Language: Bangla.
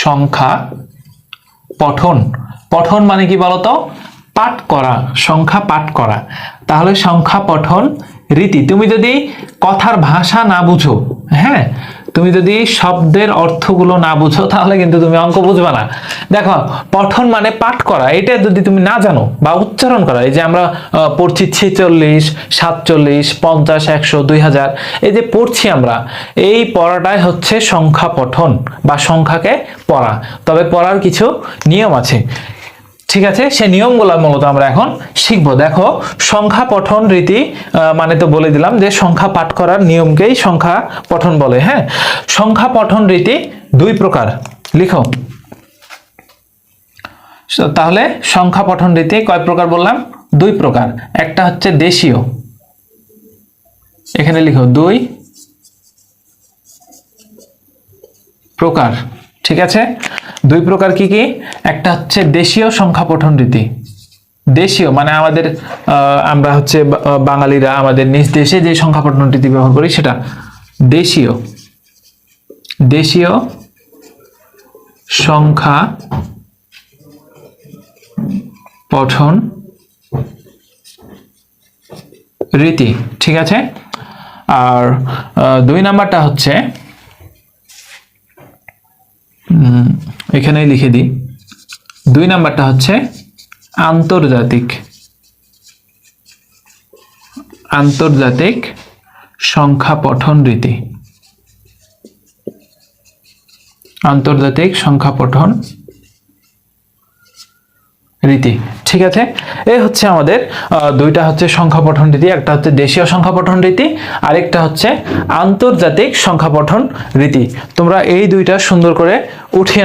সংখ্যা পঠন। পঠন মানে কি বলতো? পাঠ করা, সংখ্যা পাঠ করা। তাহলে সংখ্যা পঠন রীতি। তুমি যদি কথার ভাষা না বুঝো, হ্যাঁ, তুমি যদি শব্দের অর্থগুলো না বুঝো তাহলে কিন্তু তুমি অঙ্ক বুঝবে না। দেখো, পঠন মানে পাঠ করা, এটা যদি তুমি না জানো বা উচ্চারণ করা, এই যে আমরা পড়ছি 46, 47, 50, 100, 2000, এই যে পড়ছি আমরা, এই পড়াটাই হচ্ছে সংখ্যা পঠন বা সংখ্যাকে পড়া। তবে পড়ার কিছু নিয়ম আছে, ঠিক আছে? সেই নিয়মগুলো মূলত আমরা এখন শিখবো। দেখো, সংখ্যা পঠন রীতি মানে তো বলে দিলাম যে সংখ্যা পাঠ করার নিয়মকেই সংখ্যা পঠন বলে। হ্যাঁ, সংখ্যা পঠন রীতি দুই প্রকার, লিখো। তাহলে সংখ্যা পঠন রীতি কয় প্রকার বললাম? দুই প্রকার। একটা হচ্ছে দেশীয়, এখানে লিখো, দুই প্রকার, ঠিক আছে? দুই প্রকার কি কি? একটা হচ্ছে দেশীয় সংখ্যা পঠন রীতি। দেশীয় মানে আমাদের আমরা হচ্ছে বাঙালিরা আমাদের নিজ দেশে যে সংখ্যা পঠন রীতি ব্যবহার করি সেটা দেশীয়। দেশীয় সংখ্যা পঠন রীতি, ঠিক আছে? আর দুই নাম্বারটা হচ্ছে, এখানেই লিখে দিই, দুই নাম্বারটা হচ্ছে আন্তর্জাতিক। আন্তর্জাতিক সংখ্যা পঠন রীতি। আন্তর্জাতিক সংখ্যা পঠন রীতি, ঠিক আছে? এই হচ্ছে আমাদের দুইটা হচ্ছে সংখ্যা পঠন রীতি। একটা হচ্ছে দেশীয় সংখ্যা পঠন রীতি, আরেকটা হচ্ছে আন্তর্জাতিক সংখ্যা পঠন রীতি। তোমরা এই দুইটা সুন্দর করে উঠিয়ে